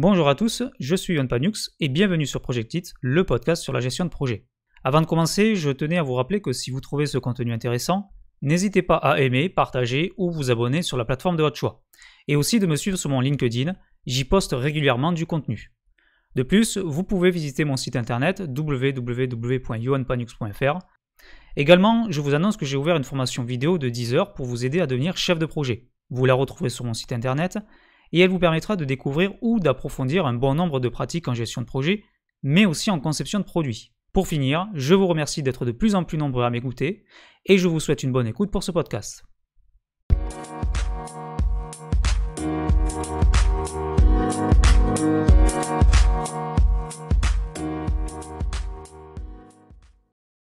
Bonjour à tous, je suis Yohan Paniux et bienvenue sur Project It, le podcast sur la gestion de projet. Avant de commencer, je tenais à vous rappeler que si vous trouvez ce contenu intéressant, n'hésitez pas à aimer, partager ou vous abonner sur la plateforme de votre choix. Et aussi de me suivre sur mon LinkedIn, j'y poste régulièrement du contenu. De plus, vous pouvez visiter mon site internet www.yohanpaniux.fr. Également, je vous annonce que j'ai ouvert une formation vidéo de 10 heures pour vous aider à devenir chef de projet. Vous la retrouvez sur mon site internet et elle vous permettra de découvrir ou d'approfondir un bon nombre de pratiques en gestion de projet, mais aussi en conception de produits. Pour finir, je vous remercie d'être de plus en plus nombreux à m'écouter et je vous souhaite une bonne écoute pour ce podcast.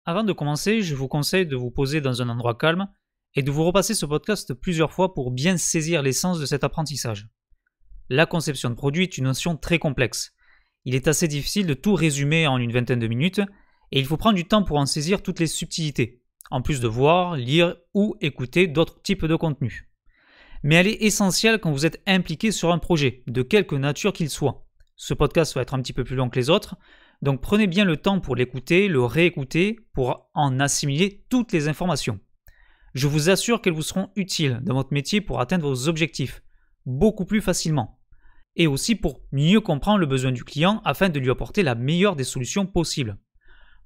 Avant de commencer, je vous conseille de vous poser dans un endroit calme et de vous repasser ce podcast plusieurs fois pour bien saisir l'essence de cet apprentissage. La conception de produit est une notion très complexe. Il est assez difficile de tout résumer en une vingtaine de minutes et il faut prendre du temps pour en saisir toutes les subtilités, en plus de voir, lire ou écouter d'autres types de contenus. Mais elle est essentielle quand vous êtes impliqué sur un projet, de quelque nature qu'il soit. Ce podcast va être un petit peu plus long que les autres, donc prenez bien le temps pour l'écouter, le réécouter, pour en assimiler toutes les informations. Je vous assure qu'elles vous seront utiles dans votre métier pour atteindre vos objectifs, beaucoup plus facilement. Et aussi pour mieux comprendre le besoin du client afin de lui apporter la meilleure des solutions possibles.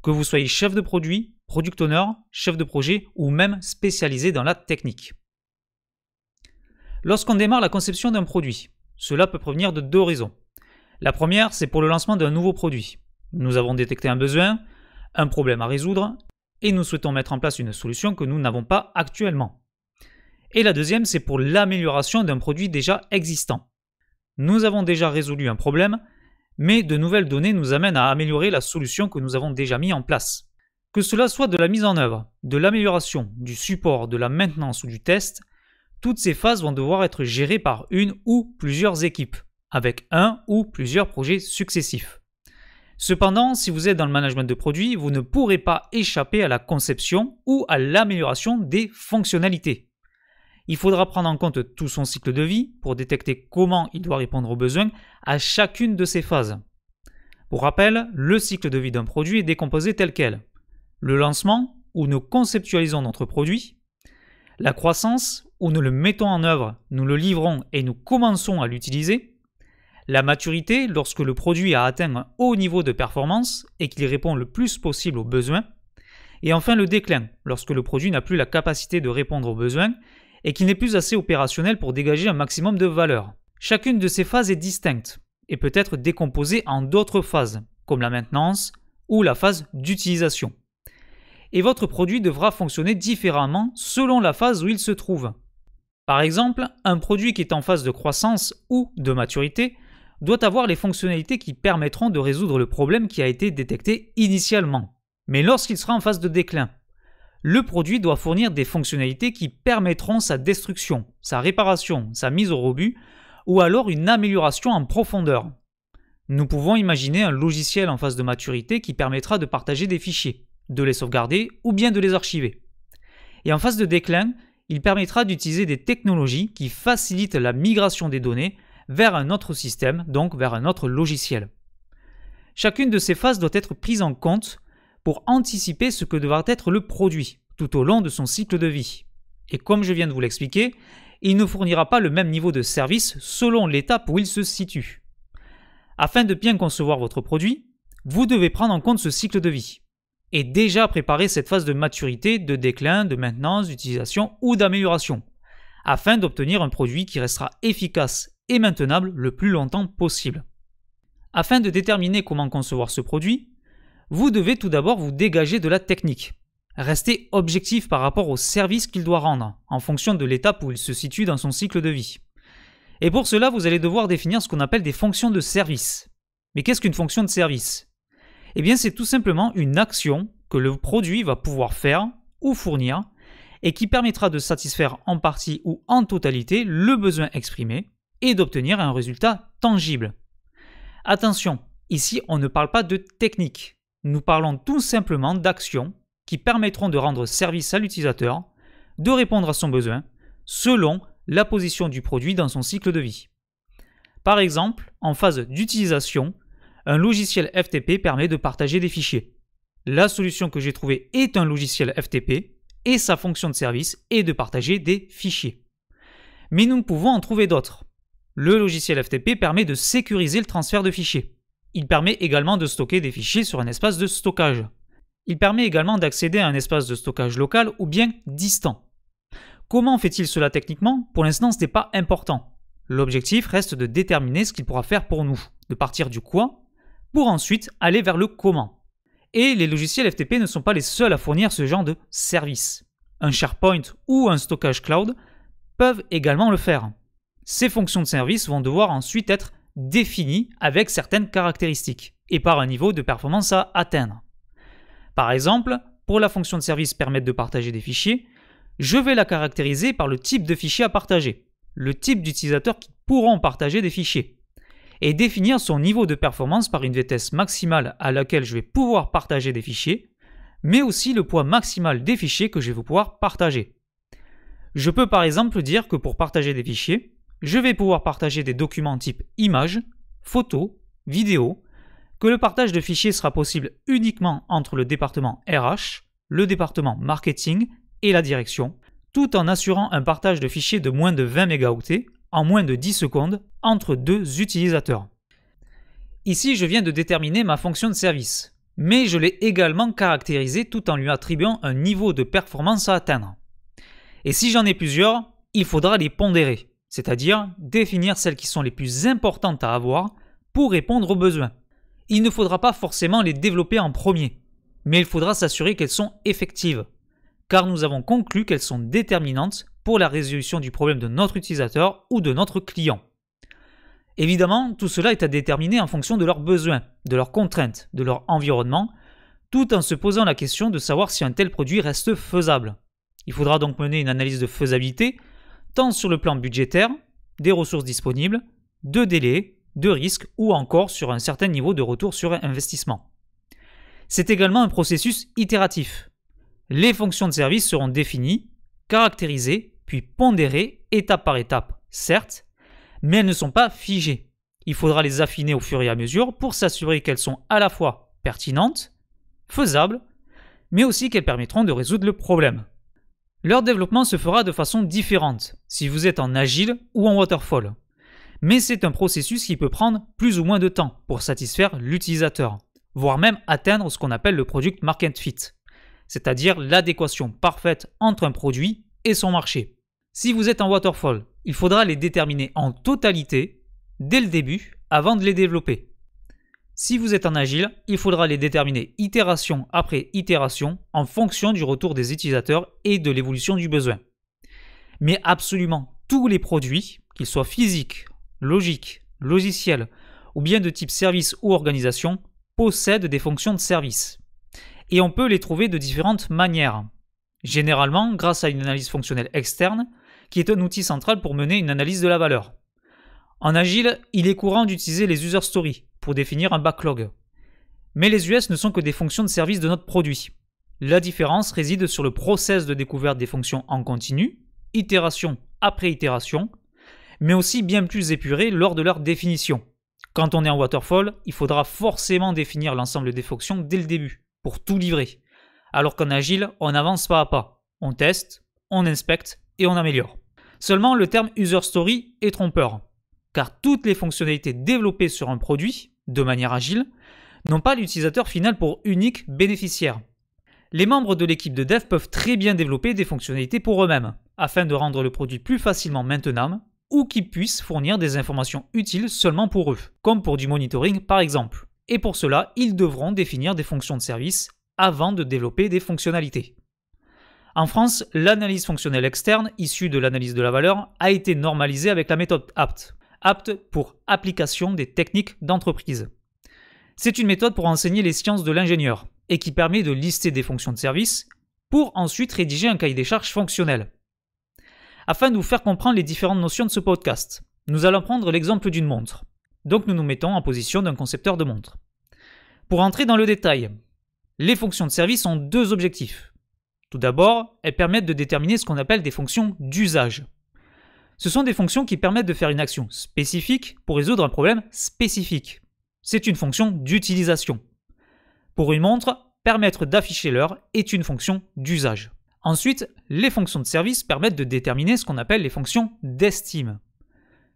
Que vous soyez chef de produit, product owner, chef de projet ou même spécialisé dans la technique. Lorsqu'on démarre la conception d'un produit, cela peut provenir de deux raisons. La première, c'est pour le lancement d'un nouveau produit. Nous avons détecté un besoin, un problème à résoudre, et nous souhaitons mettre en place une solution que nous n'avons pas actuellement. Et la deuxième, c'est pour l'amélioration d'un produit déjà existant. Nous avons déjà résolu un problème, mais de nouvelles données nous amènent à améliorer la solution que nous avons déjà mis en place. Que cela soit de la mise en œuvre, de l'amélioration, du support, de la maintenance ou du test, toutes ces phases vont devoir être gérées par une ou plusieurs équipes, avec un ou plusieurs projets successifs. Cependant, si vous êtes dans le management de produits, vous ne pourrez pas échapper à la conception ou à l'amélioration des fonctionnalités. Il faudra prendre en compte tout son cycle de vie pour détecter comment il doit répondre aux besoins à chacune de ces phases. Pour rappel, le cycle de vie d'un produit est décomposé tel quel. Le lancement, où nous conceptualisons notre produit. La croissance, où nous le mettons en œuvre, nous le livrons et nous commençons à l'utiliser. La maturité, lorsque le produit a atteint un haut niveau de performance et qu'il répond le plus possible aux besoins. Et enfin le déclin, lorsque le produit n'a plus la capacité de répondre aux besoins et qu'il n'est plus assez opérationnel pour dégager un maximum de valeur. Chacune de ces phases est distincte et peut être décomposée en d'autres phases, comme la maintenance ou la phase d'utilisation. Et votre produit devra fonctionner différemment selon la phase où il se trouve. Par exemple, un produit qui est en phase de croissance ou de maturité doit avoir les fonctionnalités qui permettront de résoudre le problème qui a été détecté initialement. Mais lorsqu'il sera en phase de déclin, le produit doit fournir des fonctionnalités qui permettront sa destruction, sa réparation, sa mise au rebut ou alors une amélioration en profondeur. Nous pouvons imaginer un logiciel en phase de maturité qui permettra de partager des fichiers, de les sauvegarder ou bien de les archiver. Et en phase de déclin, il permettra d'utiliser des technologies qui facilitent la migration des données vers un autre système, donc vers un autre logiciel. Chacune de ces phases doit être prise en compte pour anticiper ce que devra être le produit tout au long de son cycle de vie. Et comme je viens de vous l'expliquer, il ne fournira pas le même niveau de service selon l'étape où il se situe. Afin de bien concevoir votre produit, vous devez prendre en compte ce cycle de vie et déjà préparer cette phase de maturité, de déclin, de maintenance, d'utilisation ou d'amélioration, afin d'obtenir un produit qui restera efficace et maintenable le plus longtemps possible. Afin de déterminer comment concevoir ce produit, vous devez tout d'abord vous dégager de la technique. Restez objectif par rapport au service qu'il doit rendre, en fonction de l'étape où il se situe dans son cycle de vie. Et pour cela, vous allez devoir définir ce qu'on appelle des fonctions de service. Mais qu'est-ce qu'une fonction de service ? Eh bien, c'est tout simplement une action que le produit va pouvoir faire ou fournir et qui permettra de satisfaire en partie ou en totalité le besoin exprimé et d'obtenir un résultat tangible. Attention, ici on ne parle pas de technique. Nous parlons tout simplement d'actions qui permettront de rendre service à l'utilisateur, de répondre à son besoin, selon la position du produit dans son cycle de vie. Par exemple, en phase d'utilisation, un logiciel FTP permet de partager des fichiers. La solution que j'ai trouvée est un logiciel FTP et sa fonction de service est de partager des fichiers. Mais nous pouvons en trouver d'autres. Le logiciel FTP permet de sécuriser le transfert de fichiers. Il permet également de stocker des fichiers sur un espace de stockage. Il permet également d'accéder à un espace de stockage local ou bien distant. Comment fait-il cela techniquement? Pour l'instant, ce n'est pas important. L'objectif reste de déterminer ce qu'il pourra faire pour nous, de partir du quoi, pour ensuite aller vers le comment. Et les logiciels FTP ne sont pas les seuls à fournir ce genre de service. Un SharePoint ou un stockage cloud peuvent également le faire. Ces fonctions de service vont devoir ensuite être définies avec certaines caractéristiques et par un niveau de performance à atteindre. Par exemple, pour la fonction de service permettre de partager des fichiers, je vais la caractériser par le type de fichier à partager, le type d'utilisateurs qui pourront partager des fichiers, et définir son niveau de performance par une vitesse maximale à laquelle je vais pouvoir partager des fichiers, mais aussi le poids maximal des fichiers que je vais pouvoir partager. Je peux par exemple dire que pour partager des fichiers, je vais pouvoir partager des documents type images, photos, vidéos, que le partage de fichiers sera possible uniquement entre le département RH, le département marketing et la direction, tout en assurant un partage de fichiers de moins de 20 mégaoctets en moins de 10 secondes entre deux utilisateurs. Ici, je viens de déterminer ma fonction de service, mais je l'ai également caractérisée tout en lui attribuant un niveau de performance à atteindre. Et si j'en ai plusieurs, il faudra les pondérer, c'est-à-dire définir celles qui sont les plus importantes à avoir pour répondre aux besoins. Il ne faudra pas forcément les développer en premier, mais il faudra s'assurer qu'elles sont effectives, car nous avons conclu qu'elles sont déterminantes pour la résolution du problème de notre utilisateur ou de notre client. Évidemment, tout cela est à déterminer en fonction de leurs besoins, de leurs contraintes, de leur environnement, tout en se posant la question de savoir si un tel produit reste faisable. Il faudra donc mener une analyse de faisabilité, tant sur le plan budgétaire, des ressources disponibles, de délais, de risques ou encore sur un certain niveau de retour sur investissement. C'est également un processus itératif. Les fonctions de service seront définies, caractérisées, puis pondérées étape par étape, certes, mais elles ne sont pas figées. Il faudra les affiner au fur et à mesure pour s'assurer qu'elles sont à la fois pertinentes, faisables, mais aussi qu'elles permettront de résoudre le problème. Leur développement se fera de façon différente si vous êtes en agile ou en waterfall. Mais c'est un processus qui peut prendre plus ou moins de temps pour satisfaire l'utilisateur, voire même atteindre ce qu'on appelle le product market fit, c'est-à-dire l'adéquation parfaite entre un produit et son marché. Si vous êtes en waterfall, il faudra les déterminer en totalité dès le début avant de les développer. Si vous êtes en agile, il faudra les déterminer itération après itération en fonction du retour des utilisateurs et de l'évolution du besoin. Mais absolument tous les produits, qu'ils soient physiques, logiques, logiciels ou bien de type service ou organisation, possèdent des fonctions de service. Et on peut les trouver de différentes manières. Généralement grâce à une analyse fonctionnelle externe, qui est un outil central pour mener une analyse de la valeur. En agile, il est courant d'utiliser les user stories pour définir un backlog. Mais les US ne sont que des fonctions de service de notre produit. La différence réside sur le process de découverte des fonctions en continu, itération après itération, mais aussi bien plus épuré lors de leur définition. Quand on est en waterfall, il faudra forcément définir l'ensemble des fonctions dès le début, pour tout livrer. Alors qu'en agile, on avance pas à pas. On teste, on inspecte et on améliore. Seulement, le terme user story est trompeur, car toutes les fonctionnalités développées sur un produit, de manière agile, n'ont pas l'utilisateur final pour unique bénéficiaire. Les membres de l'équipe de dev peuvent très bien développer des fonctionnalités pour eux-mêmes, afin de rendre le produit plus facilement maintenable, ou qui puissent fournir des informations utiles seulement pour eux, comme pour du monitoring par exemple. Et pour cela, ils devront définir des fonctions de service avant de développer des fonctionnalités. En France, l'analyse fonctionnelle externe, issue de l'analyse de la valeur, a été normalisée avec la méthode APT. APT pour application des techniques d'entreprise. C'est une méthode pour enseigner les sciences de l'ingénieur et qui permet de lister des fonctions de service pour ensuite rédiger un cahier des charges fonctionnel. Afin de vous faire comprendre les différentes notions de ce podcast, nous allons prendre l'exemple d'une montre. Donc nous nous mettons en position d'un concepteur de montre. Pour entrer dans le détail, les fonctions de service ont deux objectifs. Tout d'abord, elles permettent de déterminer ce qu'on appelle des fonctions d'usage. Ce sont des fonctions qui permettent de faire une action spécifique pour résoudre un problème spécifique. C'est une fonction d'utilisation. Pour une montre, permettre d'afficher l'heure est une fonction d'usage. Ensuite, les fonctions de service permettent de déterminer ce qu'on appelle les fonctions d'estime.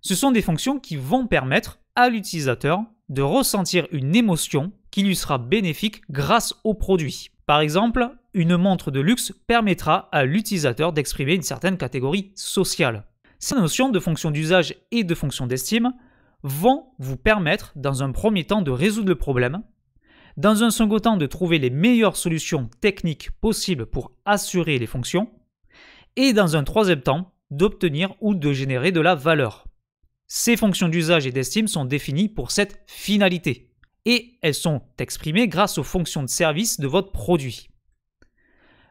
Ce sont des fonctions qui vont permettre à l'utilisateur de ressentir une émotion qui lui sera bénéfique grâce au produit. Par exemple, une montre de luxe permettra à l'utilisateur d'exprimer une certaine catégorie sociale. Ces notions de fonctions d'usage et de fonctions d'estime vont vous permettre, dans un premier temps, de résoudre le problème, dans un second temps, de trouver les meilleures solutions techniques possibles pour assurer les fonctions, et dans un troisième temps, d'obtenir ou de générer de la valeur. Ces fonctions d'usage et d'estime sont définies pour cette finalité, et elles sont exprimées grâce aux fonctions de service de votre produit.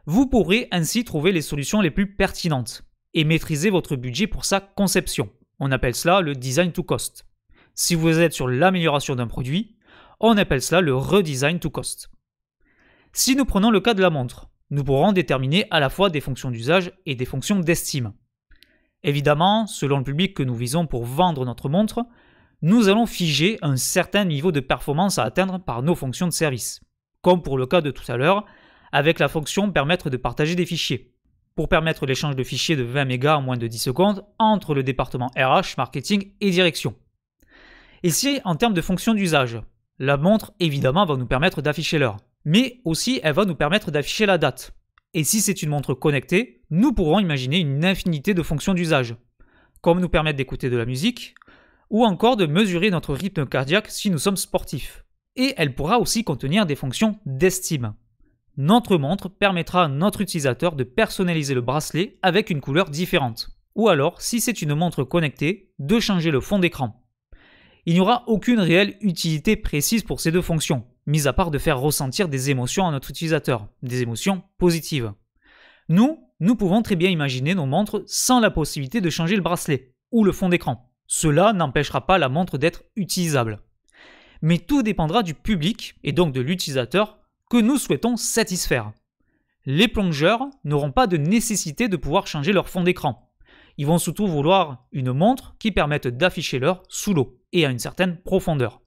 Vous pourrez ainsi trouver les solutions les plus pertinentes et maîtriser votre budget pour sa conception. On appelle cela le design to cost. Si vous êtes sur l'amélioration d'un produit, on appelle cela le redesign to cost. Si nous prenons le cas de la montre, nous pourrons déterminer à la fois des fonctions d'usage et des fonctions d'estime. Évidemment, selon le public que nous visons pour vendre notre montre, nous allons figer un certain niveau de performance à atteindre par nos fonctions de service, comme pour le cas de tout à l'heure, avec la fonction permettre de partager des fichiers, pour permettre l'échange de fichiers de 20 mégas en moins de 10 secondes entre le département RH, marketing et direction. Ici, en termes de fonctions d'usage, la montre, évidemment, va nous permettre d'afficher l'heure, mais aussi elle va nous permettre d'afficher la date. Et si c'est une montre connectée, nous pourrons imaginer une infinité de fonctions d'usage, comme nous permettre d'écouter de la musique, ou encore de mesurer notre rythme cardiaque si nous sommes sportifs. Et elle pourra aussi contenir des fonctions d'estime. Notre montre permettra à notre utilisateur de personnaliser le bracelet avec une couleur différente. Ou alors, si c'est une montre connectée, de changer le fond d'écran. Il n'y aura aucune réelle utilité précise pour ces deux fonctions, mis à part de faire ressentir des émotions à notre utilisateur, des émotions positives. Nous pouvons très bien imaginer nos montres sans la possibilité de changer le bracelet ou le fond d'écran. Cela n'empêchera pas la montre d'être utilisable. Mais tout dépendra du public et donc de l'utilisateur que nous souhaitons satisfaire. Les plongeurs n'auront pas de nécessité de pouvoir changer leur fond d'écran. Ils vont surtout vouloir une montre qui permette d'afficher l'heure sous l'eau et à une certaine profondeur.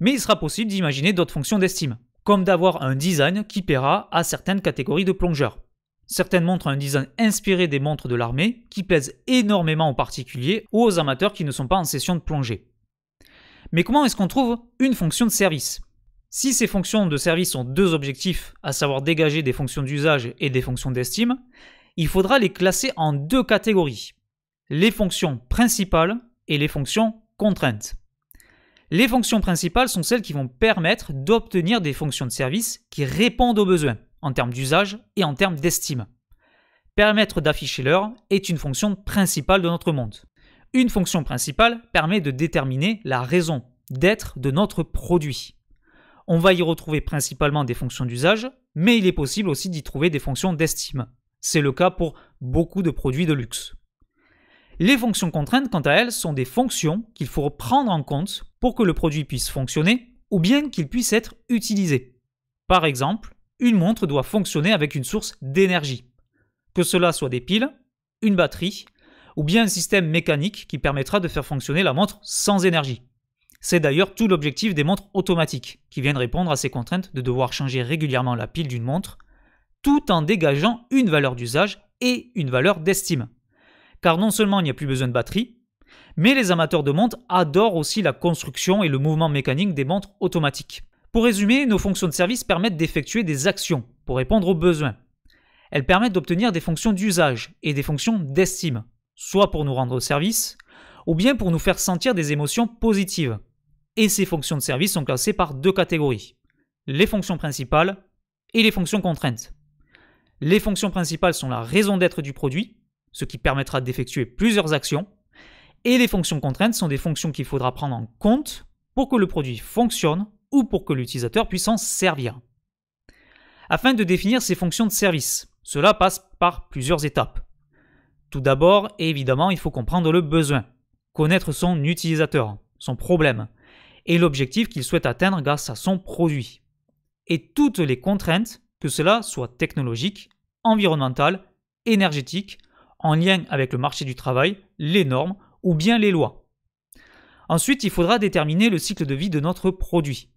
Mais il sera possible d'imaginer d'autres fonctions d'estime, comme d'avoir un design qui plaira à certaines catégories de plongeurs. Certaines montres ont un design inspiré des montres de l'armée qui plaisent énormément aux particuliers ou aux amateurs qui ne sont pas en session de plongée. Mais comment est-ce qu'on trouve une fonction de service ? Si ces fonctions de service ont deux objectifs, à savoir dégager des fonctions d'usage et des fonctions d'estime, il faudra les classer en deux catégories, les fonctions principales et les fonctions contraintes. Les fonctions principales sont celles qui vont permettre d'obtenir des fonctions de service qui répondent aux besoins, en termes d'usage et en termes d'estime. Permettre d'afficher l'heure est une fonction principale de notre montre. Une fonction principale permet de déterminer la raison d'être de notre produit. On va y retrouver principalement des fonctions d'usage, mais il est possible aussi d'y trouver des fonctions d'estime. C'est le cas pour beaucoup de produits de luxe. Les fonctions contraintes, quant à elles, sont des fonctions qu'il faut prendre en compte pour que le produit puisse fonctionner ou bien qu'il puisse être utilisé. Par exemple, une montre doit fonctionner avec une source d'énergie, que cela soit des piles, une batterie ou bien un système mécanique qui permettra de faire fonctionner la montre sans énergie. C'est d'ailleurs tout l'objectif des montres automatiques, qui viennent répondre à ces contraintes de devoir changer régulièrement la pile d'une montre, tout en dégageant une valeur d'usage et une valeur d'estime. Car non seulement il n'y a plus besoin de batterie, mais les amateurs de montres adorent aussi la construction et le mouvement mécanique des montres automatiques. Pour résumer, nos fonctions de service permettent d'effectuer des actions pour répondre aux besoins. Elles permettent d'obtenir des fonctions d'usage et des fonctions d'estime, soit pour nous rendre service, ou bien pour nous faire sentir des émotions positives. Et ces fonctions de service sont classées par deux catégories, les fonctions principales et les fonctions contraintes. Les fonctions principales sont la raison d'être du produit, ce qui permettra d'effectuer plusieurs actions, et les fonctions contraintes sont des fonctions qu'il faudra prendre en compte pour que le produit fonctionne ou pour que l'utilisateur puisse s'en servir. Afin de définir ces fonctions de service, cela passe par plusieurs étapes. Tout d'abord, évidemment, il faut comprendre le besoin, connaître son utilisateur, son problème, et l'objectif qu'il souhaite atteindre grâce à son produit. Et toutes les contraintes, que cela soit technologique, environnemental, énergétique, en lien avec le marché du travail, les normes ou bien les lois. Ensuite, il faudra déterminer le cycle de vie de notre produit.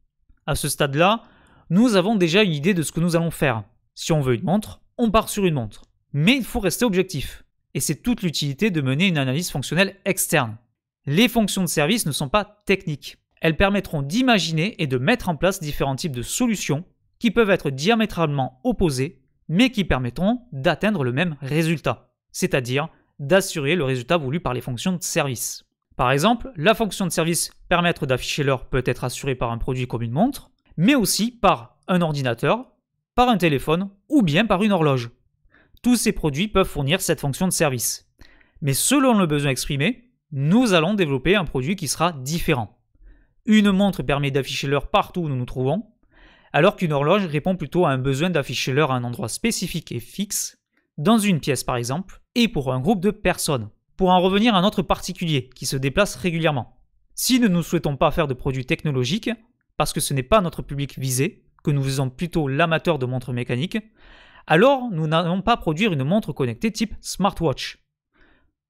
À ce stade-là, nous avons déjà une idée de ce que nous allons faire. Si on veut une montre, on part sur une montre. Mais il faut rester objectif. Et c'est toute l'utilité de mener une analyse fonctionnelle externe. Les fonctions de service ne sont pas techniques. Elles permettront d'imaginer et de mettre en place différents types de solutions qui peuvent être diamétralement opposées, mais qui permettront d'atteindre le même résultat, c'est-à-dire d'assurer le résultat voulu par les fonctions de service. Par exemple, la fonction de service permettre d'afficher l'heure peut être assurée par un produit comme une montre, mais aussi par un ordinateur, par un téléphone ou bien par une horloge. Tous ces produits peuvent fournir cette fonction de service. Mais selon le besoin exprimé, nous allons développer un produit qui sera différent. Une montre permet d'afficher l'heure partout où nous nous trouvons, alors qu'une horloge répond plutôt à un besoin d'afficher l'heure à un endroit spécifique et fixe, dans une pièce par exemple, et pour un groupe de personnes. Pour en revenir à notre particulier, qui se déplace régulièrement. Si nous ne souhaitons pas faire de produits technologiques, parce que ce n'est pas notre public visé, que nous faisons plutôt l'amateur de montres mécaniques, alors nous n'allons pas produire une montre connectée type smartwatch.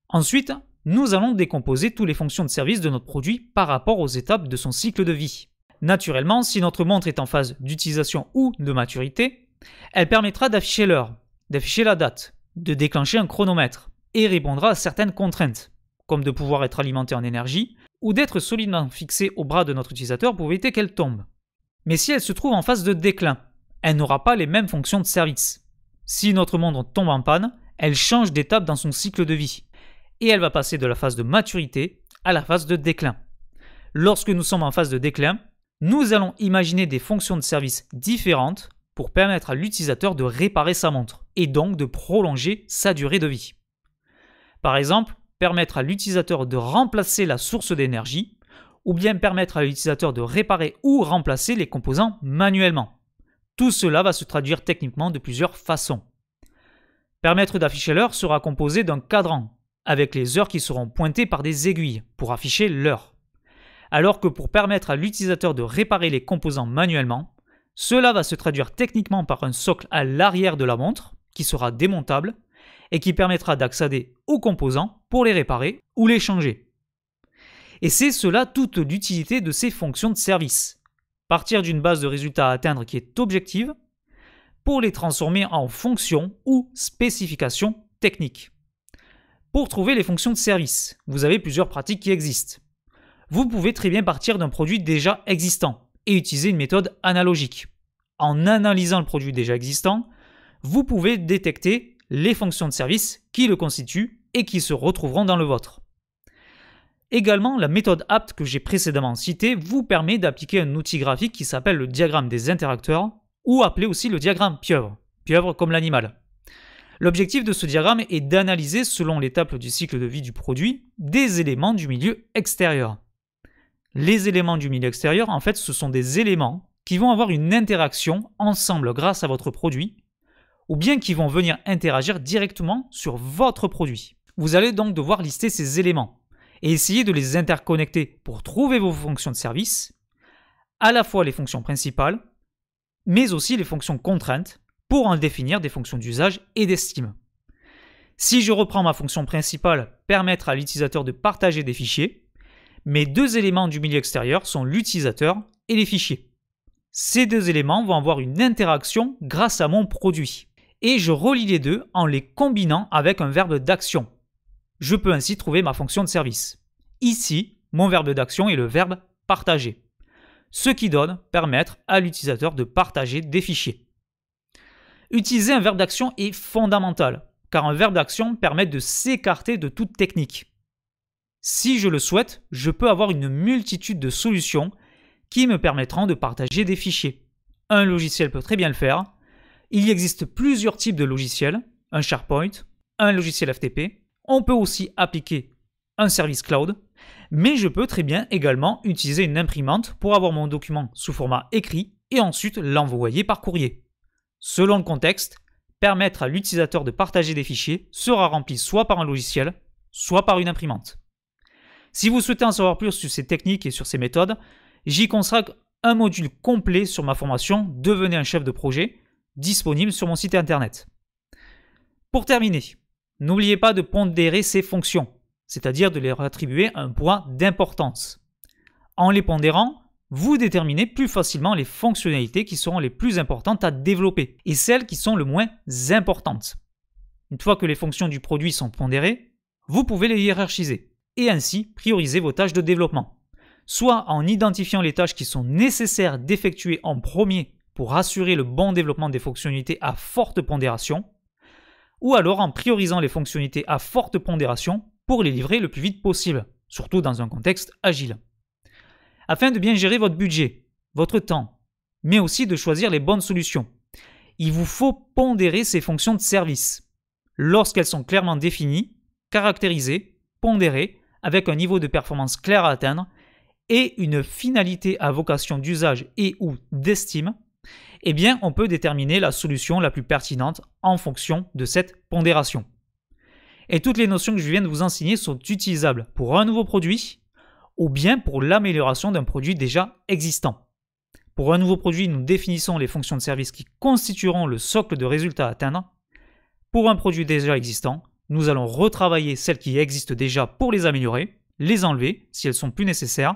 Ensuite, nous allons décomposer toutes les fonctions de service de notre produit par rapport aux étapes de son cycle de vie. Naturellement, si notre montre est en phase d'utilisation ou de maturité, elle permettra d'afficher l'heure, d'afficher la date, de déclencher un chronomètre et répondra à certaines contraintes, comme de pouvoir être alimentée en énergie ou d'être solidement fixée au bras de notre utilisateur pour éviter qu'elle tombe. Mais si elle se trouve en phase de déclin, elle n'aura pas les mêmes fonctions de service. Si notre montre tombe en panne, elle change d'étape dans son cycle de vie et elle va passer de la phase de maturité à la phase de déclin. Lorsque nous sommes en phase de déclin, nous allons imaginer des fonctions de service différentes pour permettre à l'utilisateur de réparer sa montre et donc de prolonger sa durée de vie. Par exemple, permettre à l'utilisateur de remplacer la source d'énergie ou bien permettre à l'utilisateur de réparer ou remplacer les composants manuellement. Tout cela va se traduire techniquement de plusieurs façons. Permettre d'afficher l'heure sera composé d'un cadran avec les heures qui seront pointées par des aiguilles pour afficher l'heure. Alors que pour permettre à l'utilisateur de réparer les composants manuellement, cela va se traduire techniquement par un socle à l'arrière de la montre qui sera démontable et qui permettra d'accéder aux composants pour les réparer ou les changer. Et c'est cela toute l'utilité de ces fonctions de service. Partir d'une base de résultats à atteindre qui est objective pour les transformer en fonctions ou spécifications techniques. Pour trouver les fonctions de service, vous avez plusieurs pratiques qui existent. Vous pouvez très bien partir d'un produit déjà existant et utiliser une méthode analogique. En analysant le produit déjà existant, vous pouvez détecter les fonctions de service qui le constituent et qui se retrouveront dans le vôtre. Également, la méthode APT que j'ai précédemment citée vous permet d'appliquer un outil graphique qui s'appelle le diagramme des interacteurs ou appelé aussi le diagramme pieuvre, pieuvre comme l'animal. L'objectif de ce diagramme est d'analyser, selon l'étape du cycle de vie du produit, des éléments du milieu extérieur. Les éléments du milieu extérieur, en fait, ce sont des éléments qui vont avoir une interaction ensemble grâce à votre produit, ou bien qui vont venir interagir directement sur votre produit. Vous allez donc devoir lister ces éléments et essayer de les interconnecter pour trouver vos fonctions de service, à la fois les fonctions principales, mais aussi les fonctions contraintes, pour en définir des fonctions d'usage et d'estime. Si je reprends ma fonction principale, permettre à l'utilisateur de partager des fichiers, mes deux éléments du milieu extérieur sont l'utilisateur et les fichiers. Ces deux éléments vont avoir une interaction grâce à mon produit. Et je relie les deux en les combinant avec un verbe d'action. Je peux ainsi trouver ma fonction de service. Ici, mon verbe d'action est le verbe partager. Ce qui donne permettre à l'utilisateur de partager des fichiers. Utiliser un verbe d'action est fondamental, car un verbe d'action permet de s'écarter de toute technique. Si je le souhaite, je peux avoir une multitude de solutions qui me permettront de partager des fichiers. Un logiciel peut très bien le faire. Il existe plusieurs types de logiciels, un SharePoint, un logiciel FTP. On peut aussi appliquer un service cloud, mais je peux très bien également utiliser une imprimante pour avoir mon document sous format écrit et ensuite l'envoyer par courrier. Selon le contexte, permettre à l'utilisateur de partager des fichiers sera rempli soit par un logiciel, soit par une imprimante. Si vous souhaitez en savoir plus sur ces techniques et sur ces méthodes, j'y consacre un module complet sur ma formation « Devenez un chef de projet » disponible sur mon site internet. Pour terminer, N'oubliez pas de pondérer ces fonctions, c'est-à-dire de leur attribuer un poids d'importance. En les pondérant, vous déterminez plus facilement les fonctionnalités qui seront les plus importantes à développer et celles qui sont le moins importantes. Une fois que les fonctions du produit sont pondérées, vous pouvez les hiérarchiser et ainsi prioriser vos tâches de développement, soit en identifiant les tâches qui sont nécessaires d'effectuer en premier pour assurer le bon développement des fonctionnalités à forte pondération, ou alors en priorisant les fonctionnalités à forte pondération pour les livrer le plus vite possible, surtout dans un contexte agile. Afin de bien gérer votre budget, votre temps, mais aussi de choisir les bonnes solutions, il vous faut pondérer ces fonctions de service. Lorsqu'elles sont clairement définies, caractérisées, pondérées, avec un niveau de performance clair à atteindre et une finalité à vocation d'usage et ou d'estime, eh bien on peut déterminer la solution la plus pertinente en fonction de cette pondération. Et toutes les notions que je viens de vous enseigner sont utilisables pour un nouveau produit ou bien pour l'amélioration d'un produit déjà existant. Pour un nouveau produit, nous définissons les fonctions de service qui constitueront le socle de résultats à atteindre. Pour un produit déjà existant, nous allons retravailler celles qui existent déjà pour les améliorer, les enlever si elles sont plus nécessaires,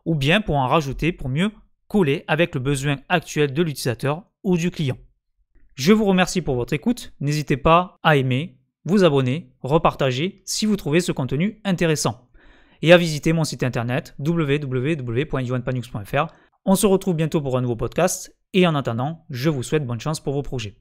ou bien pour en rajouter pour mieux coller avec le besoin actuel de l'utilisateur ou du client. Je vous remercie pour votre écoute. N'hésitez pas à aimer, vous abonner, repartager si vous trouvez ce contenu intéressant. Et à visiter mon site internet www.yohanpanux.fr. On se retrouve bientôt pour un nouveau podcast et en attendant, je vous souhaite bonne chance pour vos projets.